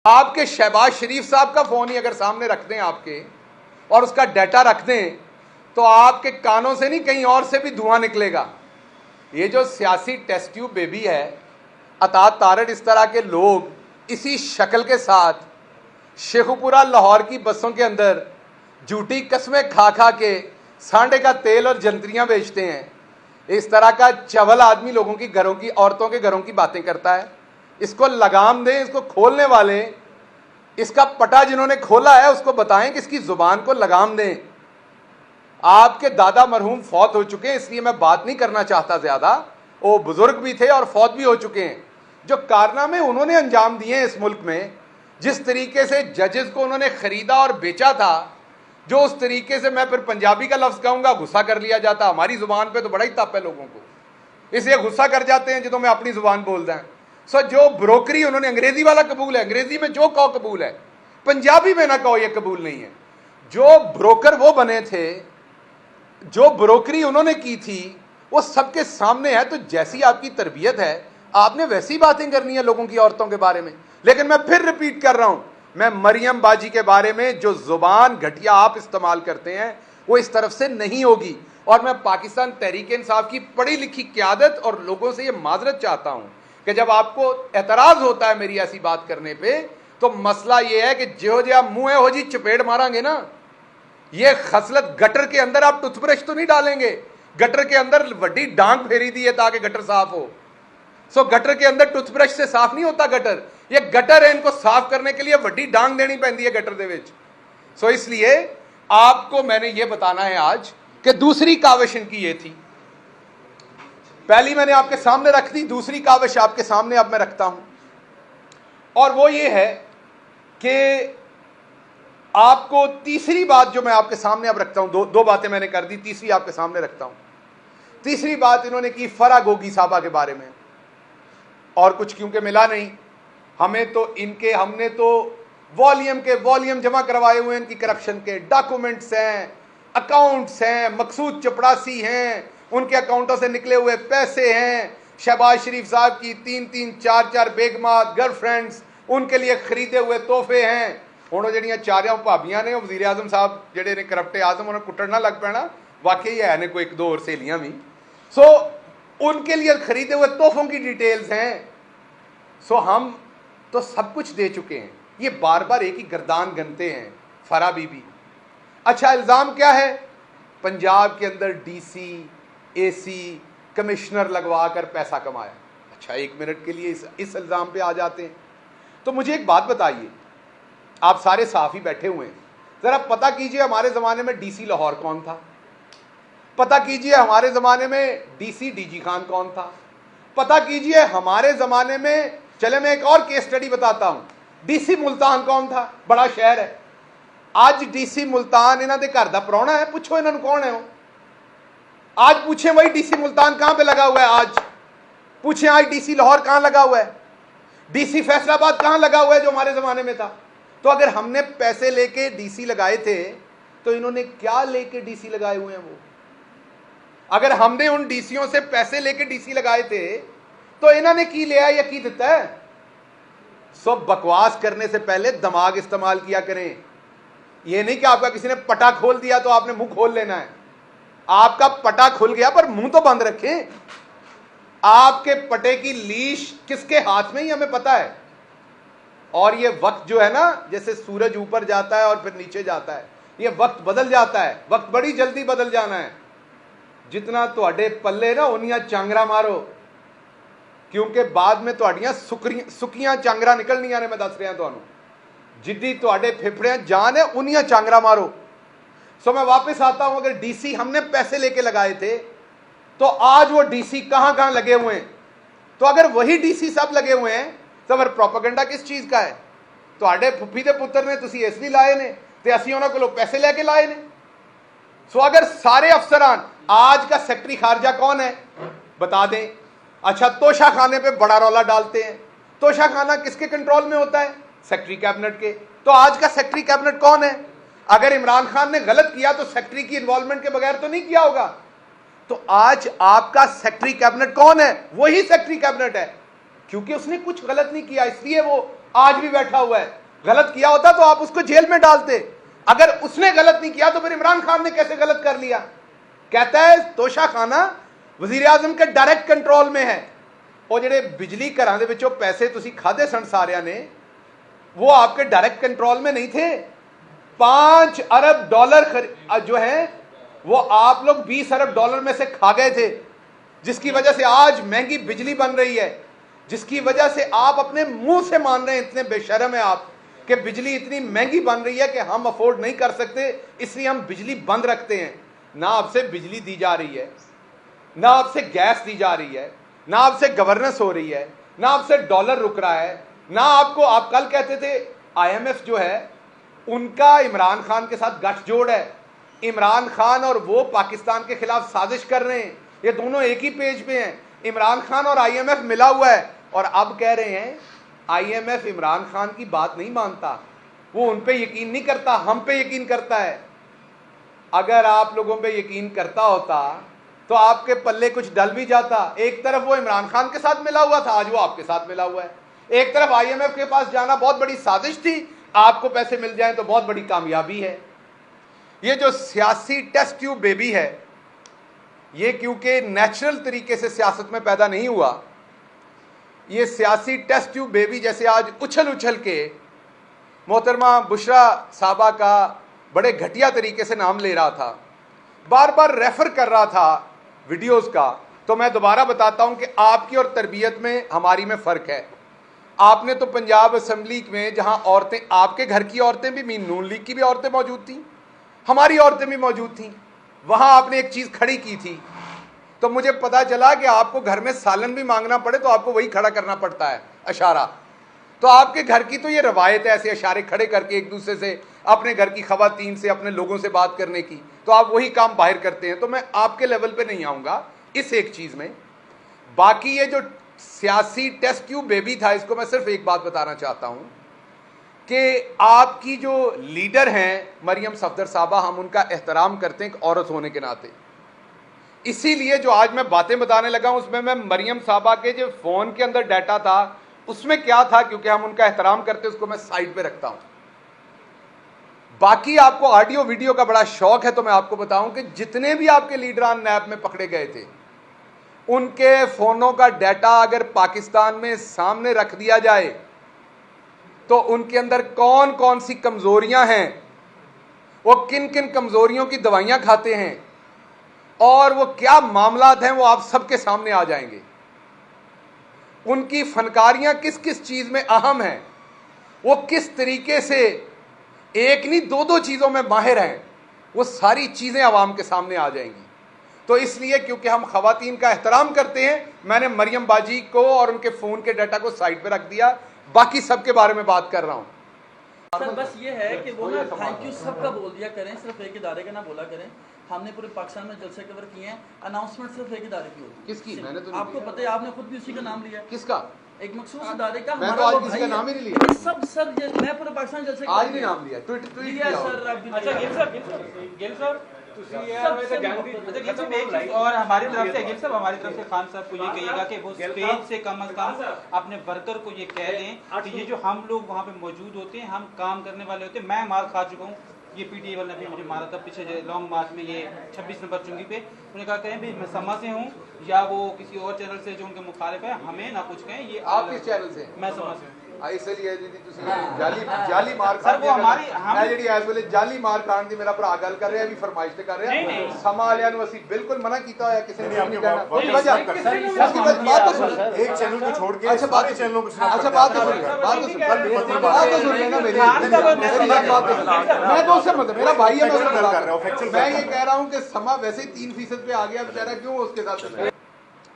آپ کے شہباز شریف صاحب کا فون ہی اگر سامنے رکھ دیں آپ کے اور اس کا ڈیٹا رکھ دیں تو آپ کے کانوں سے نہیں کہیں اور سے بھی دھواں نکلے گا. یہ جو سیاسی ٹیسٹ ٹیوب بیبی ہے، اطاعت تارڑ، اس طرح کے لوگ اسی شکل کے ساتھ شیخو پورہ لاہور کی بسوں کے اندر جھوٹی قسمیں کھا کھا کے سانڈے کا تیل اور جنتریاں بیچتے ہیں. اس طرح کا چول آدمی لوگوں کی گھروں کی عورتوں کے گھروں کی باتیں کرتا ہے. اس کو لگام دیں، اس کو کھولنے والے، اس کا پٹا جنہوں نے کھولا ہے اس کو بتائیں کہ اس کی زبان کو لگام دیں. آپ کے دادا مرحوم فوت ہو چکے ہیں، اس لیے میں بات نہیں کرنا چاہتا زیادہ. وہ بزرگ بھی تھے اور فوت بھی ہو چکے ہیں. جو کارنامے انہوں نے انجام دیے ہیں اس ملک میں، جس طریقے سے ججز کو انہوں نے خریدا اور بیچا تھا، جو اس طریقے سے، میں پھر پنجابی کا لفظ کہوں گا، غصہ کر لیا جاتا. ہماری زبان پہ تو بڑا ہی تپ ہے لوگوں کو، اس لیے غصہ کر جاتے ہیں جدوں میں اپنی زبان بول دیں. جو بروکری انہوں نے، انگریزی والا قبول ہے، انگریزی میں جو کہو قبول ہے، پنجابی میں نہ کہو یہ قبول نہیں ہے. جو بروکر وہ بنے تھے، جو بروکری انہوں نے کی تھی، وہ سب کے سامنے ہے. تو جیسی آپ کی تربیت ہے آپ نے ویسی باتیں کرنی ہے لوگوں کی عورتوں کے بارے میں. لیکن میں پھر ریپیٹ کر رہا ہوں، میں مریم باجی کے بارے میں جو زبان گھٹیا آپ استعمال کرتے ہیں وہ اس طرف سے نہیں ہوگی. اور میں پاکستان تحریک انصاف کی پڑھی لکھی قیادت اور لوگوں سے یہ معذرت چاہتا ہوں کہ جب آپ کو اعتراض ہوتا ہے میری ایسی بات کرنے پہ، تو مسئلہ یہ ہے کہ جو منہ ہو جی چپیڑ ماریں گے نا. یہ خصلت گٹر کے اندر آپ ٹوتھ برش تو نہیں ڈالیں گے، گٹر کے اندر وڈی ڈانگ پھیری دی ہے تاکہ گٹر صاف ہو. گٹر کے اندر ٹوتھ برش سے صاف نہیں ہوتا گٹر. یہ گٹر ہے، ان کو صاف کرنے کے لیے وڈی ڈانگ دینی پہنتی ہے گٹر دے وچ. اس لیے آپ کو میں نے یہ بتانا ہے آج کہ دوسری کاوش ان کی یہ تھی. پہلی میں نے آپ کے سامنے رکھ دی، دوسری کاوش آپ کے سامنے اب میں رکھتا ہوں، اور وہ یہ ہے کہ آپ کو تیسری بات جو میں آپ کے سامنے اب رکھتا ہوں، دو باتیں میں نے کر دی، تیسری آپ کے سامنے رکھتا ہوں. تیسری بات انہوں نے کی فرا گوگی صاحبہ کے بارے میں. اور کچھ کیونکہ ملا نہیں ہمیں، تو ہم نے تو والیوم کے والیوم جمع کروائے ہوئے ہیں ان کی کرپشن کے. ڈاکومنٹس ہیں، اکاؤنٹس ہیں، مقصود چپڑاسی ہیں، ان کے اکاؤنٹوں سے نکلے ہوئے پیسے ہیں. شہباز شریف صاحب کی 3 4 بیگمات، گرل فرینڈز، ان کے لیے خریدے ہوئے تحفے ہیں. ہوں جہاں چاروں بھابیاں نے، وزیر اعظم صاحب جہے نے کرپٹ اعظم، انہیں کٹڑ نہ لگ پینا، واقعی ہے نے کوئی 1 2 اور سہیلیاں بھی. ان کے لیے خریدے ہوئے تحفوں کی ڈیٹیلز ہیں. ہم تو سب کچھ دے چکے ہیں. یہ بار بار ایک ہی گردان گنتے ہیں، فرا بی بی. اچھا، الزام کیا ہے؟ پنجاب کے اندر ڈی سی، اے سی، کمشنر لگوا کر پیسہ کمایا. اچھا، 1 منٹ کے لیے اس الزام پہ آ جاتے ہیں. تو مجھے ایک بات بتائیے، آپ سارے صحافی بیٹھے ہوئے ہیں، ذرا پتہ کیجئے ہمارے زمانے میں ڈی سی لاہور کون تھا؟ پتہ کیجئے ہمارے زمانے میں D C D G Khan کون تھا؟ پتہ کیجئے ہمارے زمانے میں، چلے میں ایک اور کیس سٹڈی بتاتا ہوں، ڈی سی ملتان کون تھا؟ بڑا شہر ہے. آج ڈی سی ملتان انہوں دے گھر دا پراؤنا ہے، پوچھو انہوں نے کون ہے وہ. آج پوچھیں وہی ڈی سی ملتان کہاں پہ لگا ہوا ہے. آج پوچھیں آج ڈی سی لاہور کہاں لگا ہوا ہے، ڈی سی فیصل آباد کہاں لگا ہوا ہے جو ہمارے زمانے میں تھا. تو اگر ہم نے پیسے لے کے ڈی سی لگائے تھے تو انہوں نے کیا لے کے ڈی سی لگائے ہوئے ہیں وہ؟ اگر ہم نے ان ڈی سیوں سے پیسے لے کے ڈی سی لگائے تھے تو انہوں نے کی لیا یا کی دیتا ہے؟ بکواس کرنے سے پہلے دماغ استعمال کیا کریں. یہ نہیں کہ آپ کا کسی نے پٹا کھول دیا تو آپ نے منہ کھول لینا ہے. آپ کا پٹا کھل گیا پر منہ تو بند رکھیں. آپ کے پٹے کی لیش کس کے ہاتھ میں ہی ہمیں پتا ہے. اور یہ وقت جو ہے نا، جیسے سورج اوپر جاتا ہے اور پھر نیچے جاتا ہے، یہ وقت بدل جاتا ہے. وقت بڑی جلدی بدل جانا ہے. جتنا تواڈے پلے نا انیاں چانگرا مارو، کیونکہ بعد میں تواڈیاں سکیاں چانگرا نکلنیاں نے. میں دس رہا تمہیں، جدی تواڈے پھپڑے جان ہے انیاں چانگرا مارو. میں واپس آتا ہوں، اگر ڈی سی ہم نے پیسے لے کے لگائے تھے تو آج وہ ڈی سی کہاں کہاں لگے ہوئے ہیں. تو اگر وہی ڈی سی سب لگے ہوئے ہیں تو پھر پروپیگنڈا کس چیز کا ہے؟ تواڈے پھپھی دے پتر نے تسی اس لیے لائے نے تے اسی انہاں کولوں پیسے لے کے لائے نے. اگر سارے افسران، آج کا سیکٹری خارجہ کون ہے بتا دیں. اچھا، توشہ خانے پہ بڑا رولا ڈالتے ہیں. توشہ خانہ کس کے کنٹرول میں ہوتا ہے؟ سیکٹری کیبنٹ کے. تو آج کا سیکٹری کیبنٹ کون ہے؟ اگر عمران خان نے غلط کیا تو سیکٹری کی انوالومنٹ کے بغیر تو نہیں کیا ہوگا. تو آج آپ کا سیکٹری کیبنٹ کون ہے؟ وہی سیکٹری کیبنٹ ہے، کیونکہ اس نے کچھ غلط نہیں کیا، اس لیے وہ آج بھی بیٹھا ہوا ہے. غلط کیا ہوتا تو آپ اس کو جیل میں ڈالتے. اگر اس نے غلط نہیں کیا تو پھر عمران خان نے کیسے غلط کر لیا؟ کہتا ہے توشہ خانہ وزیر اعظم کے ڈائریکٹ کنٹرول میں ہے. اور جڑے بجلی گھراں دے وچوں پیسے تسی کھادے سن ساریاں نے, وہ آپ کے ڈائریکٹ کنٹرول میں نہیں تھے. 5 ارب ڈالر جو ہیں وہ آپ لوگ 20 ارب ڈالر میں سے کھا گئے تھے, جس کی وجہ سے آج مہنگی بجلی بن رہی ہے, جس کی وجہ سے آپ اپنے منہ سے مان رہے ہیں, اتنے بے شرم ہیں آپ کہ بجلی اتنی مہنگی بن رہی ہے کہ ہم افورڈ نہیں کر سکتے, اس لیے ہم بجلی بند رکھتے ہیں. نہ آپ سے بجلی دی جا رہی ہے, نہ آپ سے گیس دی جا رہی ہے, نہ آپ سے گورننس ہو رہی ہے, نہ آپ سے ڈالر رک رہا ہے, نہ آپ کو, آپ کل کہتے تھے IMF جو ہے ان کا عمران خان کے ساتھ گٹھ جوڑ ہے, عمران خان اور وہ پاکستان کے خلاف سازش کر رہے ہیں, یہ دونوں ایک ہی پیج پہ ہیں. عمران خان اور IMF ملا ہوا ہے, اور اب کہہ رہے ہیں IMF عمران خان کی بات نہیں مانتا, وہ ان پہ یقین نہیں کرتا, ہم پہ یقین کرتا ہے. اگر آپ لوگوں پہ یقین کرتا ہوتا تو آپ کے پلے کچھ ڈل بھی جاتا. ایک طرف وہ عمران خان کے ساتھ ملا ہوا تھا, آج وہ آپ کے ساتھ ملا ہوا ہے. ایک طرف IMF کے پاس جانا بہت بڑی سازش تھی, آپ کو پیسے مل جائیں تو بہت بڑی کامیابی ہے. یہ جو سیاسی ٹیسٹ ٹیوب بیبی ہے, یہ کیونکہ نیچرل طریقے سے سیاست میں پیدا نہیں ہوا, یہ سیاسی ٹیسٹ ٹیوب بیبی جیسے آج اچھل اچھل کے محترمہ بشرا صاحبہ کا بڑے گھٹیا طریقے سے نام لے رہا تھا, بار بار ریفر کر رہا تھا ویڈیوز کا. تو میں دوبارہ بتاتا ہوں کہ آپ کی اور تربیت میں ہماری میں فرق ہے. آپ نے تو پنجاب اسمبلی میں جہاں عورتیں, آپ کے گھر کی عورتیں بھی, نون لیگ کی بھی عورتیں موجود تھیں, ہماری عورتیں بھی موجود تھیں, وہاں آپ نے ایک چیز کھڑی کی تھی. تو مجھے پتا چلا کہ آپ کو گھر میں سالن بھی مانگنا پڑے تو آپ کو وہی کھڑا کرنا پڑتا ہے, اشارہ. تو آپ کے گھر کی تو یہ روایت ہے ایسے اشارے کھڑے کر کے ایک دوسرے سے, اپنے گھر کی خواتین سے, اپنے لوگوں سے بات کرنے کی, تو آپ وہی کام باہر کرتے ہیں. تو میں آپ کے لیول پہ نہیں آؤں گا اس ایک چیز میں. باقی یہ جو سیاسی ٹیسٹ ٹیوب بیبی تھا, اس کو میں صرف ایک بات بتانا چاہتا ہوں کہ آپ کی جو لیڈر ہیں مریم صفدر صاحبہ, ہم ان کا احترام کرتے ہیں ایک عورت ہونے کے ناطے. اسی لیے جو آج میں باتیں بتانے لگا ہوں اس میں مریم صاحبہ کے جو فون کے اندر ڈیٹا تھا اس میں کیا تھا, کیونکہ ہم ان کا احترام کرتے ہیں, اس کو میں سائڈ پہ رکھتا ہوں. باقی آپ کو آڈیو ویڈیو کا بڑا شوق ہے تو میں آپ کو بتاؤں کہ جتنے بھی آپ کے لیڈران نیب میں پکڑے گئے تھے, ان کے فونوں کا ڈیٹا اگر پاکستان میں سامنے رکھ دیا جائے تو ان کے اندر کون کون سی کمزوریاں ہیں, وہ کن کن کمزوریوں کی دوائیاں کھاتے ہیں, اور وہ کیا معاملات ہیں, وہ آپ سب کے سامنے آ جائیں گے. ان کی فنکاریاں کس کس چیز میں اہم ہیں, وہ کس طریقے سے ایک نہیں دو چیزوں میں ماہر ہیں, وہ ساری چیزیں عوام کے سامنے آ جائیں گی. تو اس لیے کیونکہ ہم خواتین کا احترام کرتے ہیں, میں نے مریم باجی کو اور ان کے فون کے ڈیٹا کو سائڈ پہ رکھ دیا, باقی سب کے بارے میں بات کر رہا ہوں. سر بس یہ ہے کہ وہ نا تھینک یو سب کا بول دیا کریں, صرف ایک ادارے کا نہ بولا کریں. ہم نے پورے پاکستان میں جلسے کور کیے ہیں, اناؤنسمنٹ صرف ایک ادارے کی ہوتی ہے. کس کی؟ میں نے تو آپ کو پتہ ہے, آپ نے خود بھی اسی کا نام لیا. کس کا؟ ایک مخصوص ادارے کا. میں تو آج کسی کا نام ہی نہیں لیا. سب سر میں پورے پاکستان جلسے آج نہیں نام لیا, ٹویٹ کیا سر. اچھا گل سر اور ہماری طرف سے گل صاحب, ہماری طرف سے خان صاحب کو یہ کہیے گا کہ وہ اسٹیج سے کم از کم اپنے ورکر کو یہ کہہ دیں کہ یہ جو ہم لوگ وہاں پہ موجود ہوتے ہیں, ہم کام کرنے والے ہوتے ہیں. میں مار کھا چکا ہوں, یہ پی ٹی اے والے نے بھی مجھے مارا تھا پیچھے لانگ مارچ میں, یہ 26 نمبر چنگی پہ. انہوں نے کہا کہیں بھی میں سما سے ہوں یا وہ کسی اور چینل سے جو ان کے مخالف ہے, ہمیں نہ کچھ کہیں. یہ آپ کس چینل سے؟ میں سما سے. اس لیے جعلی مار سر وہ ہماری میں جڑی اس ویلے جعلی مار کھان دی میرا بھرا گل کر رہا ہے, بھی فرمائش تے کر رہا ہے. سما والےاں نو اسی بالکل منع کیتا ہوا, کسی نے نہیں کہنا. وجہ اس کی بات تو سن, ایک چینل کو چھوڑ کے اچھا سارے چینلوں کو اچھا بات تو سن لینا میری. میں تو اس سے مطلب میرا بھائی ہے, میں یہ کہہ رہا ہوں کہ سما ویسے ہی 3% پہ آ گیا بیچارہ, کیوں اس کے ساتھ